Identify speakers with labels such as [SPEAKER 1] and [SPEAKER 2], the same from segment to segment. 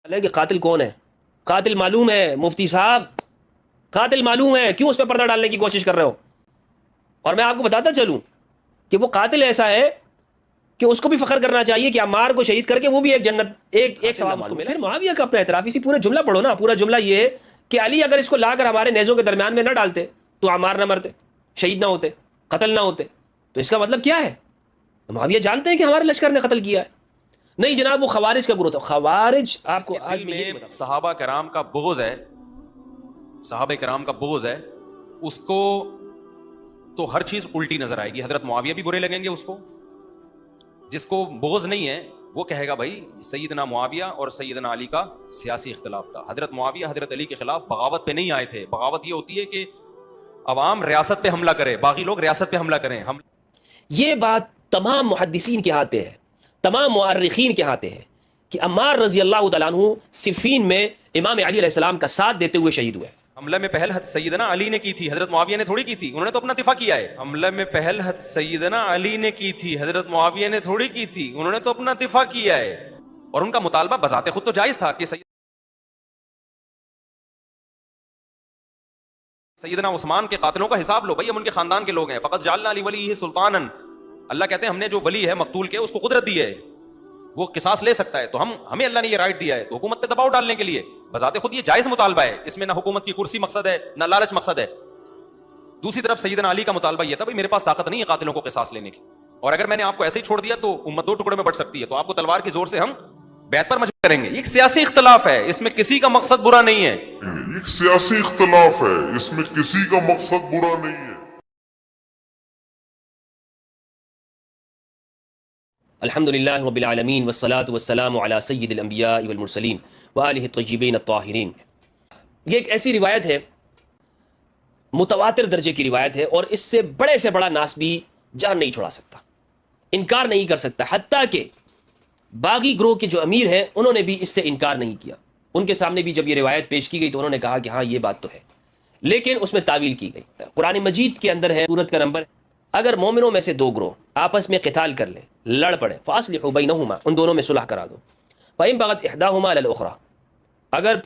[SPEAKER 1] کہ قاتل کون ہے؟ قاتل معلوم ہے مفتی صاحب، قاتل معلوم ہے، کیوں اس پہ پردہ ڈالنے کی کوشش کر رہے ہو؟ اور میں آپ کو بتاتا چلوں کہ وہ قاتل ایسا ہے کہ اس کو بھی فخر کرنا چاہیے کہ عمار کو شہید کر کے وہ بھی ایک جنت ایک ثواب اس کو ملا۔ پھر معاویہ کا اپنا اعتراف، اسی پورا جملہ پڑھو نا، پورا جملہ یہ ہے کہ علی اگر اس کو لا کر ہمارے نیزوں کے درمیان میں نہ ڈالتے تو عمار نہ مرتے، شہید نہ ہوتے، قتل نہ ہوتے۔ تو اس کا مطلب کیا ہے؟ معاویہ جانتے ہیں کہ ہمارے لشکر نے قتل کیا ہے؟ نہیں جناب، وہ خوارج کا گروہ تھا۔ خوارج آپ کو آج میں
[SPEAKER 2] صحابہ کرام کا بغض ہے، صحابہ کرام کا بغض ہے، اس کو تو ہر چیز الٹی نظر آئے گی۔ حضرت معاویہ بھی برے لگیں گے اس کو۔ جس کو بغض نہیں ہے وہ کہے گا بھائی سیدنا معاویہ اور سیدنا علی کا سیاسی اختلاف تھا۔ حضرت معاویہ حضرت علی کے خلاف بغاوت پہ نہیں آئے تھے۔ بغاوت یہ ہوتی ہے کہ عوام ریاست پہ حملہ کرے، باقی لوگ ریاست پہ حملہ کریں۔
[SPEAKER 1] یہ بات تمام محدثین کے ہاتھ ہے، تمام مؤرخین کے ہاتھ ہے کہ عمار رضی اللہ تعالیٰ عنہ صفین میں امام علی علیہ السلام کا ساتھ دیتے ہوئے شہید ہوئے۔
[SPEAKER 2] حملے میں پہل سیدنا علی نے کی تھی، حضرت معاویہ نے تھوڑی کی تھی، انہوں نے تو اپنا دفاع کیا ہے۔ حملے میں پہل سیدنا علی نے کی تھی، حضرت معاویہ نے تھوڑی کی تھی، انہوں نے تو اپنا دفاع کیا ہے۔ اور ان کا مطالبہ بذات خود تو جائز تھا کہ سیدنا عثمان کے قاتلوں کا حساب لو، بھائی ہم ان کے خاندان کے لوگ ہیں۔ فقط جعلنا لولیہ سلطانا، اللہ کہتے ہیں ہم نے جو ولی ہے مقتول کے اس کو قدرت دی ہے، وہ قصاص لے سکتا ہے، تو ہمیں اللہ نے یہ رائٹ دیا ہے، تو حکومت پہ دباؤ ڈالنے کے لیے بذات خود یہ جائز مطالبہ ہے، اس میں نہ حکومت کی کرسی مقصد ہے نہ لالچ مقصد ہے۔ دوسری طرف سیدنا علی کا مطالبہ یہ تھا بھائی میرے پاس طاقت نہیں ہے قاتلوں کو قصاص لینے کی، اور اگر میں نے آپ کو ایسے ہی چھوڑ دیا تو امت دو ٹکڑے میں بٹ سکتی ہے، تو آپ کو تلوار کی زور سے ہم بیعت پر مجبور کریں گے۔ یہ ایک سیاسی اختلاف ہے، اس میں کسی کا مقصد برا نہیں ہے۔
[SPEAKER 3] ایک سیاسی اختلاف ہے، اس میں کسی کا مقصد برا نہیں ہے۔
[SPEAKER 1] الحمد للہ رب العالمین والصلاة والسلام علی سید الانبیاء والمرسلین وآلہ الطیبین الطاہرین۔ یہ ایک ایسی روایت ہے، متواتر درجے کی روایت ہے، اور اس سے بڑا ناسبی جان نہیں چھوڑا سکتا، انکار نہیں کر سکتا، حتیٰ کہ باغی گروہ کے جو امیر ہیں انہوں نے بھی اس سے انکار نہیں کیا۔ ان کے سامنے بھی جب یہ روایت پیش کی گئی تو انہوں نے کہا کہ ہاں یہ بات تو ہے، لیکن اس میں تعویل کی گئی۔ قرآن مجید کے اندر ہے، سورت کا نمبر، اگر مومنوں میں سے دو گروہ آپس میں قتال کر لیں، لڑ پڑے، فاصلحوا بینہما، ان دونوں میں صلح کرا دو، فإن بغت احداہما علی الاخری، اگر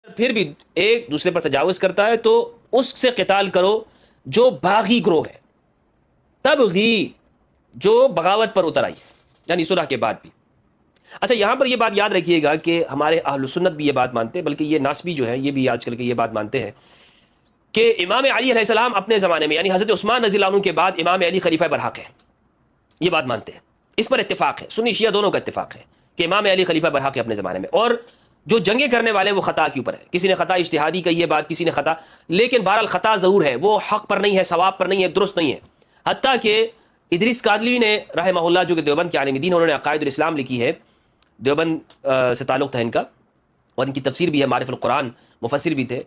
[SPEAKER 1] پھر بھی ایک دوسرے پر تجاوز کرتا ہے تو اس سے قتال کرو جو باغی گروہ ہے، تبغی جو بغاوت پر اتر آئی ہے، یعنی صلح کے بعد بھی۔ اچھا یہاں پر یہ بات یاد رکھیے گا کہ ہمارے اہل سنت بھی یہ بات مانتے ہیں، بلکہ یہ ناسبی جو ہے یہ بھی آج کل کے یہ بات مانتے ہیں کہ امام علی علیہ السلام اپنے زمانے میں، یعنی حضرت عثمان رضی اللہ عنہ کے بعد امام علی خلیفہ برحق ہے، یہ بات مانتے ہیں، اس پر اتفاق ہے، سنی شیعہ دونوں کا اتفاق ہے کہ امام علی خلیفہ برحق ہے اپنے زمانے میں، اور جو جنگیں کرنے والے وہ خطا کے اوپر ہے، کسی نے خطا اجتہادی کہی ہے بات، کسی نے خطا، لیکن بہرحال خطا ضرور ہے، وہ حق پر نہیں ہے، ثواب پر نہیں ہے، درست نہیں ہے۔ حتیٰ کہ ادریس قادلوی نے رحمہ اللہ، جو کہ دیوبند کے عالم دین، انہوں نے عقائد الاسلام لکھی ہے، دیوبند سے تعلق تھا ان کا، اور ان کی تفسیر بھی ہے، معرف القرآن مفسر بھی تھے،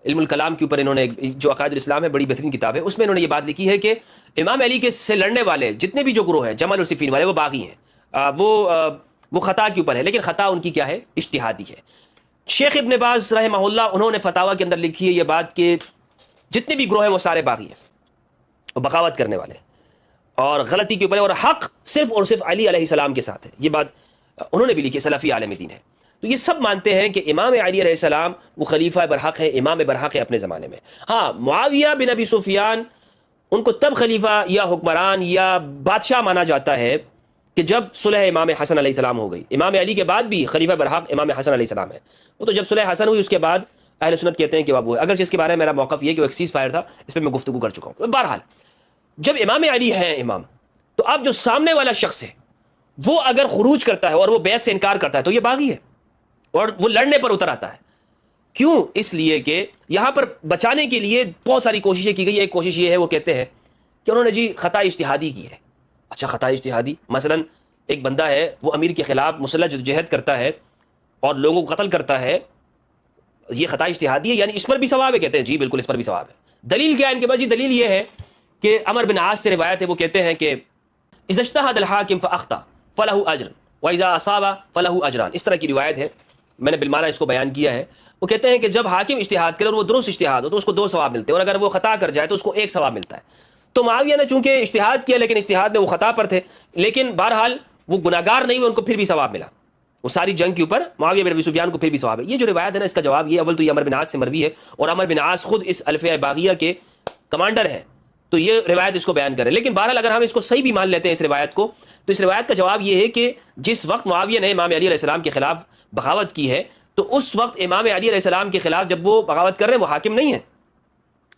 [SPEAKER 1] علم الکلام کے اوپر انہوں نے جو عقائد الاسلام ہے بڑی بہترین کتاب ہے، اس میں انہوں نے یہ بات لکھی ہے کہ امام علی کے سے لڑنے والے جتنے بھی جو گروہ ہیں، جمل اور صفین والے، وہ باغی ہیں، وہ خطا کے اوپر ہے، لیکن خطا ان کی کیا ہے؟ اجتہادی ہے۔ شیخ ابن باز رحمہ اللہ انہوں نے فتاویٰ کے اندر لکھی ہے یہ بات کہ جتنے بھی گروہ ہیں وہ سارے باغی ہیں، وہ بغاوت کرنے والے ہیں، اور غلطی کے اوپر ہے، اور حق صرف اور صرف علی علیہ السلام کے ساتھ ہے۔ یہ بات انہوں نے بھی لکھی، سلفی عالم دین ہے۔ تو یہ سب مانتے ہیں کہ امام علی علیہ السلام وہ خلیفہ برحق ہے، امام برحق ہے اپنے زمانے میں۔ ہاں معاویہ بن ابی سفیان ان کو تب خلیفہ یا حکمران یا بادشاہ مانا جاتا ہے کہ جب صلح امام حسن علیہ السلام ہو گئی۔ امام علی کے بعد بھی خلیفہ برحق امام حسن علیہ السلام ہے، وہ تو جب صلح حسن ہوئی اس کے بعد اہل سنت کہتے ہیں کہ وہ، اگرچہ اس کے بارے میں میرا موقف یہ ہے کہ وہ ایک سیز فائر تھا، اس پہ میں گفتگو کر چکا ہوں۔ بہرحال جب امام علی ہیں امام، تو اب جو سامنے والا شخص ہے وہ اگر خروج کرتا ہے اور وہ بیعت سے انکار کرتا ہے تو یہ باغی ہے، اور وہ لڑنے پر اتر آتا ہے۔ کیوں؟ اس لیے کہ یہاں پر بچانے کے لیے بہت ساری کوششیں کی گئی۔ ایک کوشش یہ ہے، وہ کہتے ہیں کہ انہوں نے جی خطا اجتہادی کی ہے۔ اچھا خطا اجتہادی، مثلا ایک بندہ ہے وہ امیر کے خلاف مسلح جدوجہد کرتا ہے اور لوگوں کو قتل کرتا ہے، یہ خطا اجتہادی ہے، یعنی اس پر بھی ثواب ہے؟ کہتے ہیں جی بالکل اس پر بھی ثواب ہے۔ دلیل کیا ہے ان کے پاس؟ جی دلیل یہ ہے کہ عمر بن عاص سے روایت ہے، وہ کہتے ہیں کہ اذا اجتہد الحاکم فاخطا فلہ اجر واذا اصاب فلہ اجران، اس طرح کی روایت ہے، میں نے بالمعنی اس کو بیان کیا ہے۔ وہ کہتے ہیں کہ جب حاکم اجتہاد کرے اور وہ درست اجتہاد ہو تو اس کو 2 ثواب ملتے ہیں، اور اگر وہ خطا کر جائے تو اس کو 1 ثواب ملتا ہے۔ تو معاویہ نے چونکہ اجتہاد کیا، لیکن اجتہاد میں وہ خطا پر تھے، لیکن بہرحال وہ گناہگار نہیں ہوئے، ان کو پھر بھی ثواب ملا، وہ ساری جنگ کے اوپر معاویہ بن ابی سفیان کو پھر بھی ثواب ہے. یہ جو روایت ہے نا، اس کا جواب یہ اول تو یہ عمر بن عاص سے مروی ہے، اور عمر بن عاص خود اس الفیہ باغیہ کے کمانڈر ہیں، تو یہ روایت اس کو بیان کرے. لیکن بہرحال اگر ہم اس کو صحیح بھی مان لیتے ہیں اس روایت کو، تو اس روایت کا جواب یہ ہے کہ جس وقت معاویہ نے امام علی علیہ السلام کے خلاف بغاوت کی ہے، تو اس وقت امام علی علیہ السلام کے خلاف جب وہ بغاوت کر رہے ہیں وہ حاکم نہیں ہے،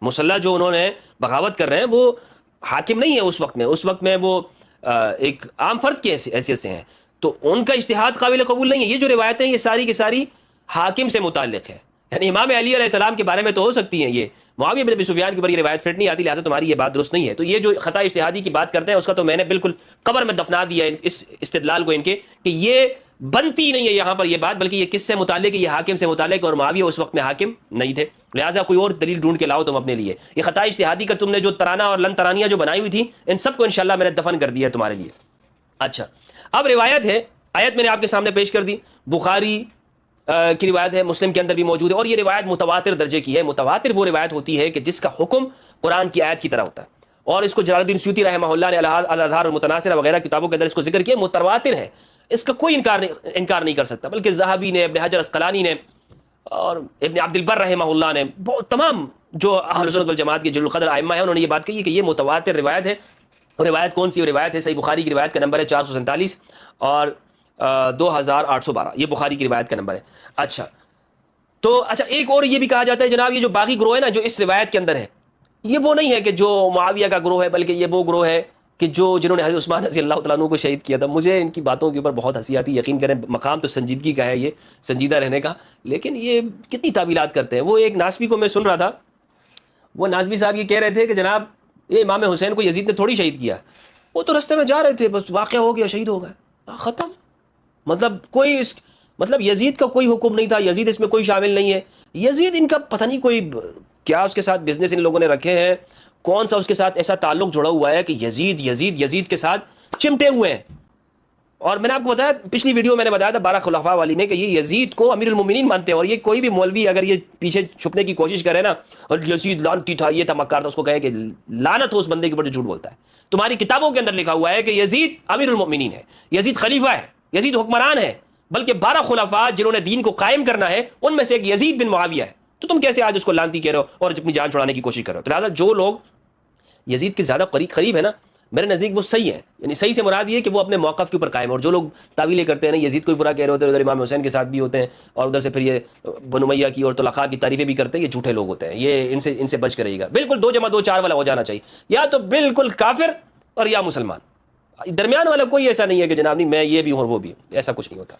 [SPEAKER 1] مسلح جو انہوں نے بغاوت کر رہے ہیں وہ حاکم نہیں ہے اس وقت میں وہ ایک عام فرد کی حیثیت سے ہیں، تو ان کا اجتہاد قابل قبول نہیں ہے. یہ جو روایتیں یہ ساری کی ساری حاکم سے متعلق ہے، یعنی امام علی علیہ السلام کے بارے میں تو ہو سکتی ہیں، یہ معاویہ بن ابی سفیان کے اوپر یہ روایت فٹ نہیں آتی، لہٰذا تمہاری یہ بات درست نہیں ہے. تو یہ جو خطا اجتہادی کی بات کرتے ہیں اس کا تو میں نے بالکل قبر میں دفنا دیا ہے اس استدلال کو ان کے، کہ یہ بنتی نہیں ہے یہاں پر یہ بات، بلکہ یہ کس سے متعلق ہے؟ یہ حاکم سے متعلق، اور معاویہ اس وقت میں حاکم نہیں تھے، لہٰذا کوئی اور دلیل ڈھونڈ کے لاؤ تم اپنے لیے. یہ خطا اجتہادی کا تم نے جو ترانہ اور لن ترانیاں جو بنائی ہوئی تھی، ان سب کو انشاءاللہ میں نے دفن کر دیا ہے تمہارے لیے. اچھا، اب روایت ہے، آیت میں نے آپ کے سامنے پیش کر دی، بخاری کی روایت ہے، مسلم کے اندر بھی موجود ہے، اور یہ روایت متواتر درجے کی ہے. متواتر وہ روایت ہوتی ہے کہ جس کا حکم قرآن کی آیت کی طرح ہوتا ہے، اور اس کو جلال الدین سیوطی رحمہ اللہ نے الاذہار المتناثرہ وغیرہ کتابوں کے اندر اس کو ذکر کیا. متواتر ہے، اس کا کوئی انکار نہیں کر سکتا، بلکہ ذہبی نے، ابن حجر اسقلانی نے، اور ابن عبد البر رحمہ اللہ نے، بہت تمام جو اہل سنت والجماعت کے جلیل القدر ائمہ ہیں، انہوں نے یہ بات کہی ہے کہ یہ متواتر روایت ہے. اور روایت کون سی روایت ہے؟ صحیح بخاری کی روایت کا نمبر ہے 447 اور 2812، یہ بخاری کی روایت کا نمبر ہے. اچھا ایک اور یہ بھی کہا جاتا ہے جناب، یہ جو باغی گروہ ہے نا جو اس روایت کے اندر ہے، یہ وہ نہیں ہے کہ جو معاویہ کا گروہ ہے، بلکہ یہ وہ گروہ ہے کہ جنہوں نے حضرت عثمان رضی اللہ تعالیٰ عنہ کو شہید کیا تھا. مجھے ان کی باتوں کے اوپر بہت ہنسی آتی ہے، یقین کریں، مقام تو سنجیدگی کا ہے، یہ سنجیدہ رہنے کا، لیکن یہ کتنی تعویلات کرتے ہیں. وہ ایک ناسبی کو میں سن رہا تھا، وہ ناسبی صاحب یہ کہہ رہے تھے کہ جناب یہ امام حسین کو یزید نے تھوڑی شہید کیا، وہ تو رستے میں جا رہے تھے، بس واقعہ ہو گیا، شہید ہو گئے، ختم. مطلب یزید کا کوئی حکم نہیں تھا، یزید اس میں کوئی شامل نہیں ہے. یزید ان کا پتہ نہیں کوئی کیا اس کے ساتھ بزنس ان لوگوں نے رکھے ہیں، کون سا اس کے ساتھ ایسا تعلق جڑا ہوا ہے کہ یزید کے ساتھ چمٹے ہوئے ہیں. اور میں نے آپ کو بتایا، پچھلی ویڈیو میں نے بتایا تھا 12 خلفاء والی میں، کہ یہ یزید کو امیر المومنین مانتے ہیں. اور یہ کوئی بھی مولوی اگر یہ پیچھے چھپنے کی کوشش کرے نا، اور یزید لعنتی تھا، یہ تھا، مکار تھا، اس کو کہے کہ لعنت ہو اس بندے کے اوپر جو جھوٹ بولتا ہے. تمہاری کتابوں کے اندر لکھا ہوا ہے کہ یزید امیر المومنین ہے، یزید خلیفہ ہے، یزید حکمران ہے، بلکہ 12 خلفاء جنہوں نے دین کو قائم کرنا ہے ان میں سے ایک یزید بن معاویہ ہے. تو تم کیسے آج اس کو لعنتی کہہ رہے ہو اور اپنی جان چھڑانے کی کوشش کر رہے ہو؟ تو لہٰذا جو لوگ یزید کے زیادہ قریب ہے نا، میرے نزدیک وہ صحیح ہے، یعنی صحیح سے مراد یہ کہ وہ اپنے موقف کے اوپر قائم ہے. اور جو لوگ تعویلیں کرتے ہیں نا، یزید کو بھی برا کہہ رہے ہوتے ہیں، ادھر امام حسین کے ساتھ بھی ہوتے ہیں، اور ادھر سے پھر یہ بنو امیہ کی اور طلقاء کی تعریفیں بھی کرتے ہیں، یہ جھوٹے لوگ ہوتے ہیں. یہ ان سے بچ کے رہیے گا. بالکل 2 جمع 2 4 والا ہو جانا چاہیے، یا تو بالکل کافر اور یا مسلمان، درمیان والا کوئی ایسا نہیں ہے کہ جناب نہیں میں یہ بھی ہوں اور وہ بھی ہوں، ایسا کچھ نہیں ہوتا.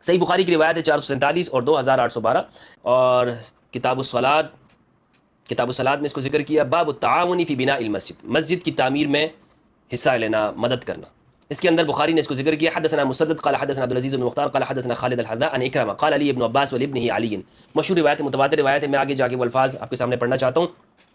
[SPEAKER 1] صحیح بخاری کی روایت ہے 447 اور 2812. اور کتاب الصلاۃ میں اس کو ذکر کیا، باب التعاون فی بناء المسجد، مسجد کی تعمیر میں حصہ لینا، مدد کرنا. اس کے اندر بخاری نے اس کو ذکر کیا، حدثنا مسدد قال حدثنا عبد العزيز بن مختار قال حدثنا خالد الحذاء عن اکرمہ قال علی ابن عباس ولابنه علی. مشہور روایت، متواتر روایت ہے، میں آگے جا کے وہ الفاظ آپ کے سامنے پڑھنا چاہتا ہوں.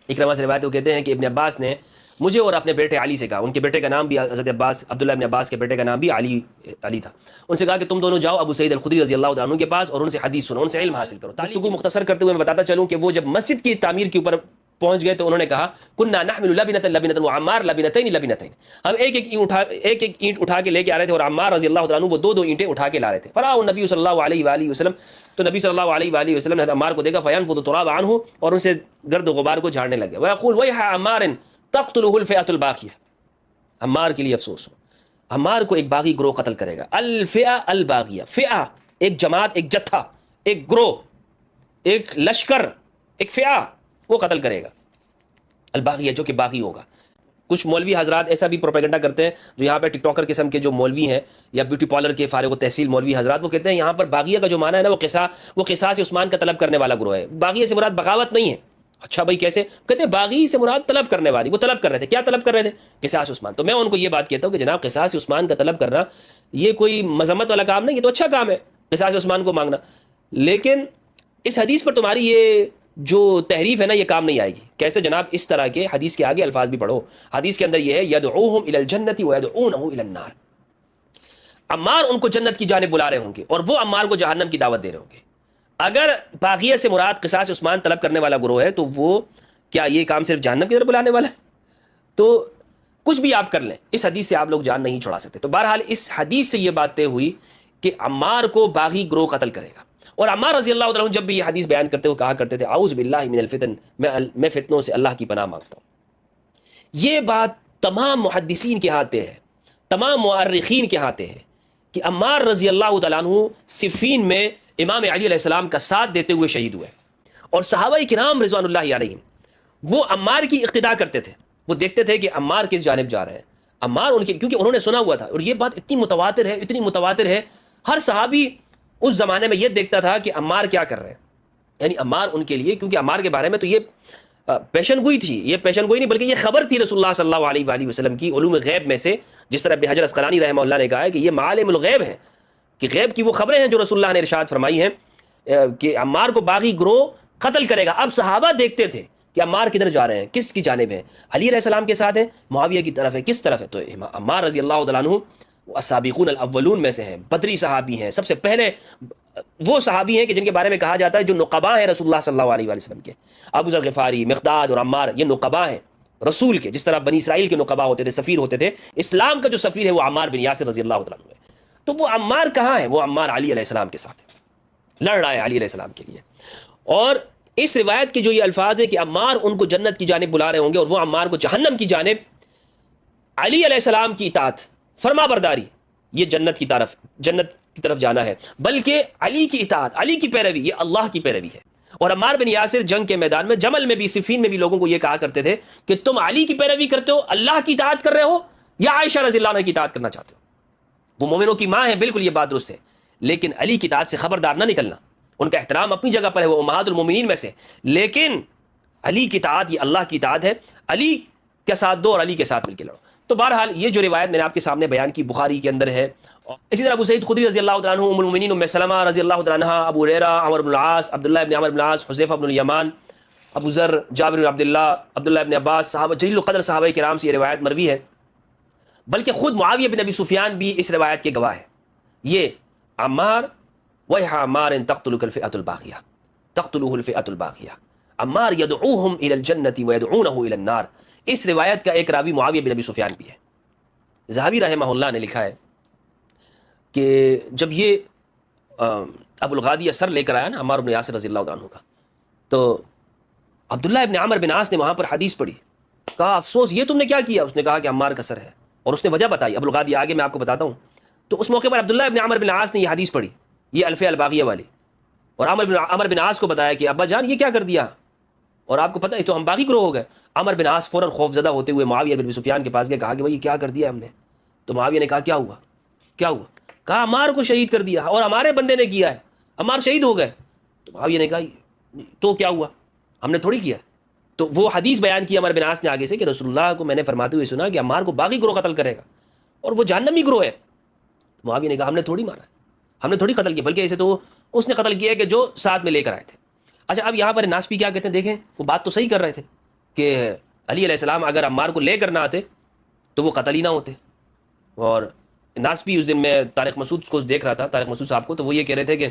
[SPEAKER 1] اکرمہ سے روایت وہ کہتے ہیں کہ ابن عباس نے مجھے اور اپنے بیٹے علی سے کہا، ان کے بیٹے کا نام بھی حضرت عباس، عبداللہ ابن عباس کے بیٹے کا نام بھی علی تھا. ان سے کہا کہ تم دونوں جاؤ ابو سعید الخدری رضی اللہ عنہ کے پاس اور ان سے حدیث سنو، ان سے علم حاصل کرو. گفتگو مختصر کرتے ہوئے میں بتاتا چلوں کہ وہ جب مسجد کی تعمیر کے اوپر پہنچ گئے تو انہوں نے کہا کنا نحمل لبنۃ وعمار لبنتین، ہم ایک اینٹ اٹھا کے لے کے آ رہے تھے، اور عمار رضی اللہ تعالیٰ عنہ وہ 2 اینٹیں اٹھا کے لا رہے تھے. فرآ النبی صلی اللہ علیہ وآلہ وسلم، تو نبی صلی اللہ علیہ وآلہ وسلم نے عمار کو دیکھا، فینفض التراب عنہ، اور ان سے گرد و غبار کو جھاڑنے لگے. ویقول ویح عمار تقتلہ الفئۃ الباغیہ، عمار کے لیے افسوس ہو، عمار کو ایک باغی گروہ قتل کرے گا. الفئہ الباغیہ، فئہ ایک جماعت، ایک جتھا، ایک گروہ، ایک لشکر، ایک فئہ وہ قتل کرے گا. الباغیہ جو کہ باغی ہوگا. کچھ مولوی حضرات ایسا بھی پروپیگنڈا کرتے ہیں جو یہاں پہ ٹک ٹاکر قسم کے جو مولوی ہیں یا بیوٹی پارلر کے فارغ التحصیل مولوی حضرات، وہ کہتے ہیں یہاں پر باغیہ کا جو معنی ہے نا وہ قصاص عثمان کا طلب کرنے والا گروہ ہے. باغیہ سے مراد بغاوت نہیں ہے. اچھا بھائی کیسے؟ کہتے ہیں باغی سے مراد طلب کرنے والی، وہ طلب کر رہے تھے. کیا طلب کر رہے تھے؟ قصاص عثمان. تو میں ان کو یہ بات کہتا ہوں کہ جناب قصاص عثمان کا طلب کرنا یہ کوئی مذمت والا کام نہیں، یہ تو اچھا کام ہے قصاص عثمان کو مانگنا. لیکن اس حدیث پر تمہاری یہ جو تحریف ہے نا یہ کام نہیں آئے گی. کیسے جناب؟ اس طرح کے حدیث کے آگے الفاظ بھی پڑھو. حدیث کے اندر یہ ہے یدعوہم الی الجنۃ ویدعونہ الی النار، عمار ان کو جنت کی جانب بلا رہے ہوں گے اور وہ عمار کو جہنم کی دعوت دے رہے ہوں گے. اگر باغیہ سے مراد قصاص عثمان طلب کرنے والا گروہ ہے تو وہ کیا یہ کام صرف جہنم کی طرف بلانے والا ہے؟ تو کچھ بھی آپ کر لیں، اس حدیث سے آپ لوگ جان نہیں چھڑا سکتے۔ تو بہرحال اس حدیث سے یہ بات طے ہوئی کہ عمار کو باغی گروہ قتل کرے گا۔ اور عمار رضی اللہ عنہ جب بھی یہ حدیث بیان کرتے ہوئے کہا کرتے تھے اعوذ باللہ من الفتن، میں فتنوں سے اللہ کی پناہ مانگتا ہوں۔ یہ بات تمام محدثین کے ہاتھ ہے، تمام مؤرخین کے ہاتھ ہے کہ عمار رضی اللہ تعالیٰ عنہ صفین میں امام علی علیہ السلام کا ساتھ دیتے ہوئے شہید ہوئے، اور صحابہ کرام رضوان اللہ علیہم وہ عمار کی اقتداء کرتے تھے، وہ دیکھتے تھے کہ عمار کس جانب جا رہے ہیں، عمار ان کے، کیونکہ انہوں نے سنا ہوا تھا، اور یہ بات اتنی متواتر ہے، اتنی متواتر ہے، ہر صحابی اس زمانے میں یہ دیکھتا تھا کہ عمار کیا کر رہے ہیں، یعنی عمار ان کے لیے، کیونکہ عمار کے بارے میں تو یہ پیشن گوئی تھی، یہ پیشن گوئی نہیں بلکہ یہ خبر تھی رسول اللہ صلی اللہ علیہ وآلہ وسلم کی علوم غیب میں سے، جس طرح ابن حجر اسقلانی رحمہ اللہ نے کہا ہے کہ یہ معالم الغیب ہے، کہ غیب کی وہ خبریں ہیں جو رسول اللہ نے ارشاد فرمائی ہیں کہ عمار کو باغی گروہ قتل کرے گا۔ اب صحابہ دیکھتے تھے کہ عمار کدھر جا رہے ہیں، کس کی جانب ہیں، علی علیہ السلام کے ساتھ ہیں، معاویہ کی طرف ہے، کس طرف ہے؟ تو عمار رضی اللہ تعالیٰ عنہ السابقون الاولون میں سے ہیں، بدری صحابی ہیں، سب سے پہلے وہ صحابی ہیں کہ جن کے بارے میں کہا جاتا ہے جو نقباء ہیں رسول اللہ صلی اللہ علیہ وآلہ وسلم کے، ابو ذر غفاری، مقداد اور عمار، یہ نقباء ہیں رسول کے، جس طرح بنی اسرائیل کے نقباء ہوتے تھے، سفیر ہوتے تھے، اسلام کا جو سفیر ہے وہ عمار بن یاسر رضی اللہ تعالیٰ عنہ ہے۔ تو وہ عمار کہاں ہے؟ وہ عمار علی علیہ السلام کے ساتھ ہے، لڑ رہا ہے علی علیہ السلام کے لیے۔ اور اس روایت کے جو یہ الفاظ ہے کہ عمار ان کو جنت کی جانب بلا رہے ہوں گے اور وہ عمار کو جہنم کی جانب، علی علیہ السلام کی اطاعت، فرما برداری، یہ جنت کی طرف جانا ہے، بلکہ علی کی اطاعت، علی کی پیروی، یہ اللہ کی پیروی ہے۔ اور عمار بن یاسر جنگ کے میدان میں، جمل میں بھی، صفین میں بھی لوگوں کو یہ کہا کرتے تھے کہ تم علی کی پیروی کرتے ہو، اللہ کی اطاعت کر رہے ہو، یا عائشہ رضی اللہ عنہ کی اطاعت کرنا چاہتے ہو؟ وہ مومنوں کی ماں ہے، بالکل یہ بات درست ہے، لیکن علی کی اطاعت سے خبردار نہ نکلنا، ان کا احترام اپنی جگہ پر ہے، وہ امہات المومنین میں سے، لیکن علی کی اطاعت یہ اللہ کی اطاعت ہے، علی کے ساتھ دو اور علی کے ساتھ مل کے لڑو۔ تو بہرحال یہ جو روایت میں نے آپ کے سامنے بیان کی بخاری کے اندر ہے، اسی طرح ابو سعید خدری رضی اللہ تعالیٰ عنہ، ام المؤمنین ام سلمہ رضی اللہ تعالیٰ عنہ، ابو ہریرہ، عمر بن العاص، عبداللہ ابن عمر بن العاص، حذیفہ بن الیمان، ابو ذر، جابر بن عبداللہ، عبداللہ ابن عباس، صحابہ جلیل القدر صحابہ کرام سے یہ روایت مروی ہے، بلکہ خود معاویہ بن ابی سفیان بھی اس روایت کے گواہ ہیں۔ یہ عمار وَيْحَ عَمَّارٍ تَقْتُلُكَ الْفِئَةُ الْبَاغِيَةُ تَقْتُلُهُ الْفِئَةُ الْبَاغِيَةُ، عمار يدعوهم الى الجنة ويدعونه الى النار۔ اس روایت کا ایک راوی معاویہ بن ابی سفیان بھی ہے۔ ذہبی رحمہ اللہ نے لکھا ہے کہ جب یہ ابو الغادی سر لے کر آیا نا عمار بن یاسر رضی اللہ عنہ کا، تو عبداللہ ابن عمر بن عاص نے وہاں پر حدیث پڑھی، کہا افسوس یہ تم نے کیا کیا؟ اس نے کہا کہ عمار کا سر ہے، اور اس نے وجہ بتائی، ابو الغادی آگے میں آپ کو بتاتا ہوں۔ تو اس موقع پر عبداللہ ابن عمر بن عاص نے یہ حدیث پڑھی، یہ الفیہ الباغیہ والی، اور عمر بن عاص کو بتایا کہ ابا جان یہ کیا کر دیا، اور آپ کو پتہ ہے تو ہم باغی گروہ ہو گئے۔ عمر بن عاص فوراً خوف زدہ ہوتے ہوئے معاویہ بن ابی سفیان کے پاس گئے، کہا کہ بھائی کیا کر دیا ہم نے؟ تو معاویہ نے کہا کیا ہوا، کیا ہوا؟ کہا عمار کو شہید کر دیا، اور ہمارے بندے نے کیا ہے، عمار شہید ہو گئے۔ تو معاویہ نے کہا تو کیا ہوا، ہم نے تھوڑی کیا۔ تو وہ حدیث بیان کی عمر بن عاص نے آگے سے کہ رسول اللہ کو میں نے فرماتے ہوئے سنا کہ عمار کو باغی گروہ قتل کرے گا اور وہ جہنمی گروہ ہے۔ معاویہ نے کہا ہم نے تھوڑی مارا ہے، ہم نے تھوڑی قتل کیا، بلکہ اسے تو اس نے قتل کیا کہ جو ساتھ میں لے کر آئے تھے۔ اچھا اب یہاں پر ناسپی کیا کہتے ہیں، دیکھیں وہ بات تو صحیح کر رہے تھے کہ علی علیہ السلام اگر عمار کو لے کر نہ آتے تو وہ قتل ہی نہ ہوتے۔ اور ناسپی اس دن میں طارق مسعود کو دیکھ رہا تھا، طارق مسعود صاحب کو، تو وہ یہ کہہ رہے تھے کہ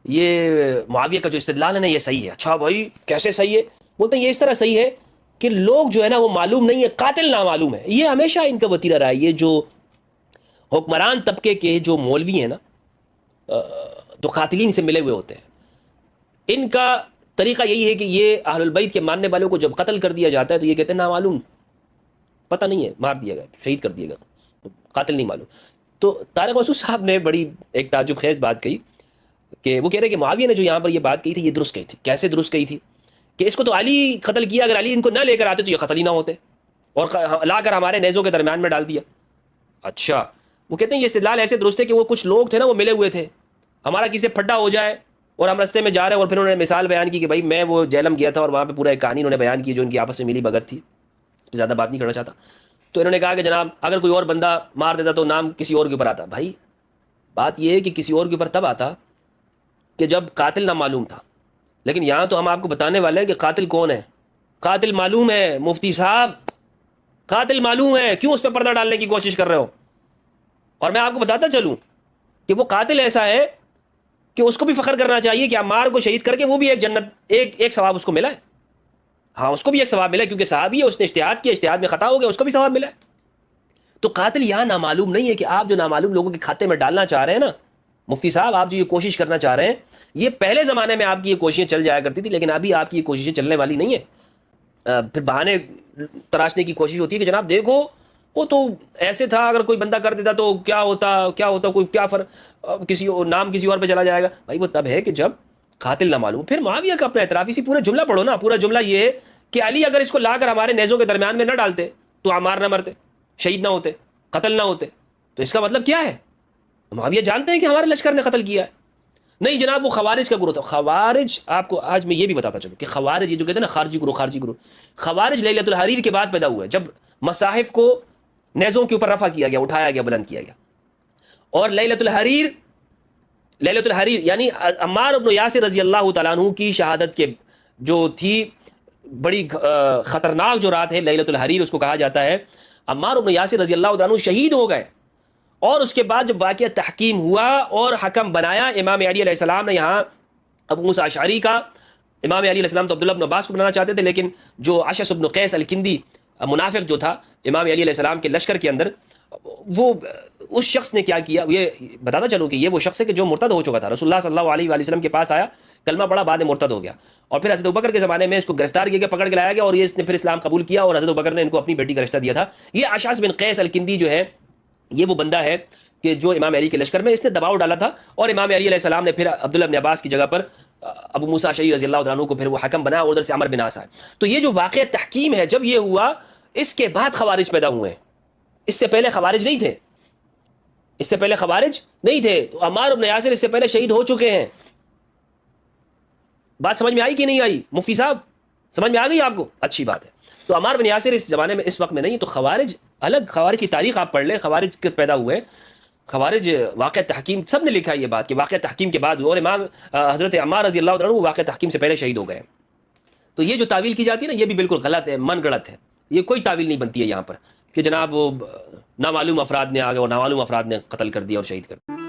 [SPEAKER 1] یہ معاویہ کا جو استدلال ہے نا یہ صحیح ہے۔ اچھا بھائی کیسے صحیح ہے؟ بولتے ہیں یہ اس طرح صحیح ہے کہ لوگ جو ہے نا وہ معلوم نہیں ہے، قاتل نامعلوم ہے۔ یہ ہمیشہ ان کا وتیرہ رہا ہے، یہ جو حکمران طبقے کے جو مولوی ہیں نا، جو قاتلین سے ملے ہوئے ہوتے ہیں، ان کا طریقہ یہی ہے کہ یہ اہل البیت کے ماننے والوں کو جب قتل کر دیا جاتا ہے تو یہ کہتے ہیں نامعلوم، پتہ نہیں ہے، مار دیا گیا، شہید کر دیا گیا، قاتل نہیں معلوم۔ تو طارق مسعود صاحب نے بڑی ایک تعجب خیز بات کہی کہ وہ کہہ رہے کہ معاویہ نے جو یہاں پر یہ بات کہی تھی یہ درست کہی تھی۔ کیسے درست کہی تھی؟ کہ اس کو تو علی قتل کیا، اگر علی ان کو نہ لے کر آتے تو یہ قتل ہی نہ ہوتے، اور لا کر ہمارے نیزوں کے درمیان میں ڈال دیا۔ اچھا وہ کہتے ہیں یہ استدلال ایسے درست ہے کہ وہ کچھ لوگ تھے نا وہ ملے ہوئے تھے، ہمارا کسی سے پھڈا ہو جائے اور ہم رستے میں جا رہے ہیں، اور پھر انہوں نے مثال بیان کی کہ بھائی میں وہ جہلم گیا تھا اور وہاں پہ پورا ایک کہانی انہوں نے بیان کی جو ان کی آپس میں ملی بھگت تھی، اس پہ زیادہ بات نہیں کرنا چاہتا۔ تو انہوں نے کہا کہ جناب اگر کوئی اور بندہ مار دیتا تو نام کسی اور کے اوپر آتا۔ بھائی بات یہ ہے کہ کسی اور کے اوپر تب آتا کہ جب قاتل نہ معلوم تھا، لیکن یہاں تو ہم آپ کو بتانے والے ہیں کہ قاتل کون ہے۔ قاتل معلوم ہے مفتی صاحب، قاتل معلوم ہے، کیوں اس پہ پردہ ڈالنے کی کوشش کر رہے ہو؟ اور میں آپ کو بتاتا چلوں کہ وہ قاتل ایسا ہے کہ اس کو بھی فخر کرنا چاہیے کہ عمار کو شہید کر کے وہ بھی ایک جنت، ایک ثواب اس کو ملا ہے۔ ہاں اس کو بھی ایک ثواب ملا ہے، کیونکہ صحابی ہے، اس نے اجتہاد کیا، اجتہاد میں خطا ہو گیا، اس کو بھی ثواب ملا ہے۔ تو قاتل یہاں نامعلوم نہیں ہے کہ آپ جو نامعلوم لوگوں کے کھاتے میں ڈالنا چاہ رہے ہیں نا مفتی صاحب، آپ جو یہ کوشش کرنا چاہ رہے ہیں، یہ پہلے زمانے میں آپ کی یہ کوششیں چل جایا کرتی تھی، لیکن ابھی آپ کی یہ کوششیں چلنے والی نہیں ہیں۔ پھر بہانے تراشنے کی کوشش ہوتی ہے کہ جناب دیکھو وہ تو ایسے تھا، اگر کوئی بندہ کر دیتا تو کیا ہوتا کوئی کیا فرق، کسی نام کسی اور پہ چلا جائے گا۔ بھائی وہ تب ہے کہ جب قاتل نہ معلوم۔ پھر معاویہ کا اپنا اعتراف، اسی پورا جملہ پڑھو نا، پورا جملہ یہ ہے کہ علی اگر اس کو لا کر ہمارے نیزوں کے درمیان میں نہ ڈالتے تو عمار نہ مرتے، شہید نہ ہوتے، قتل نہ ہوتے۔ تو اس کا مطلب کیا ہے؟ معاویہ جانتے ہیں کہ ہمارے لشکر نے قتل کیا ہے؟ نہیں جناب، وہ خوارج کا گروہ تھا۔ خوارج، آپ کو آج میں یہ بھی بتاتا چلوں کہ خوارج، یہ جو کہتے ہیں نا خارجی گروہ، خوارج لیلۃ الحریر کے بعد پیدا ہوا ہے، جب مصاحف کو نیزوں کے اوپر رفع کیا گیا، اٹھایا گیا، بلند کیا گیا۔ اور لیلۃ الحریر یعنی عمار بن یاسر رضی اللہ تعالیٰ عنہ کی شہادت کے جو تھی بڑی خطرناک جو رات ہے، لیلۃ الحریر اس کو کہا جاتا ہے۔ عمار بن یاسر رضی اللہ تعالیٰ عنہ شہید ہو گئے، اور اس کے بعد جب واقعہ تحکیم ہوا اور حکم بنایا امام علی علیہ السلام نے، یہاں ابو موسیٰ اشعری کا، امام علی علیہ السلام تو عبداللہ بن عباس کو بنانا چاہتے تھے، لیکن جو اشعث بن قیس الکندی منافق جو تھا امام علی علیہ السلام کے لشکر کے اندر، وہ اس شخص نے کیا کیا، یہ بتاتا چلوں کہ یہ وہ شخص ہے کہ جو مرتد ہو چکا تھا، رسول اللہ صلی اللہ علیہ وآلہ وسلم کے پاس آیا، کلمہ پڑھا، بعد میں مرتد ہو گیا، اور پھر حضرت ابوبکر کے زمانے میں اس کو گرفتار کیا گیا، پکڑ کے لایا گیا، اور یہ اس نے پھر اسلام قبول کیا، اور حضرت ابوبکر نے ان کو اپنی بیٹی کا رشتہ دیا تھا۔ یہ اشعث بن قیس الکندی جو ہے، یہ وہ بندہ ہے کہ جو امام علی کے لشکر میں اس نے دباؤ ڈالا تھا، اور امام علی علیہ السلام نے پھر عبداللہ بن عباس کی جگہ پر ابو موسیٰ اشعری رضی اللہ عنہ کو پھر وہ حکم بنایا، اور ادھر سے عمر بن عاص آئے۔ تو یہ جو واقعہ تحکیم ہے، جب یہ ہوا اس کے بعد خوارج پیدا ہوئے ہیں، اس سے پہلے خوارج نہیں تھے، اس سے پہلے خوارج نہیں تھے۔ تو عمار بن یاسر اس سے پہلے شہید ہو چکے ہیں۔ بات سمجھ میں آئی کہ نہیں آئی مفتی صاحب؟ سمجھ میں آ گئی آپ کو؟ اچھی بات ہے۔ تو عمار بن یاسر اس زمانے میں، اس وقت میں نہیں۔ تو خوارج الگ، خوارج کی تاریخ آپ پڑھ لیں، خوارج کے پیدا ہوئے، خوارج واقع تحکیم، سب نے لکھا ہے یہ بات کہ واقع تحکیم کے بعد ہوا، اور امام حضرت عمار رضی اللہ عنہ واقع تحکیم سے پہلے شہید ہو گئے۔ تو یہ جو تعویل کی جاتی ہے نا، یہ بھی بالکل غلط ہے، من گڑت ہے، یہ کوئی تعویل نہیں بنتی ہے یہاں پر کہ جناب وہ نامعلوم افراد نے آ گئے اور نامعلوم افراد نے قتل کر دیا اور شہید کر دیا۔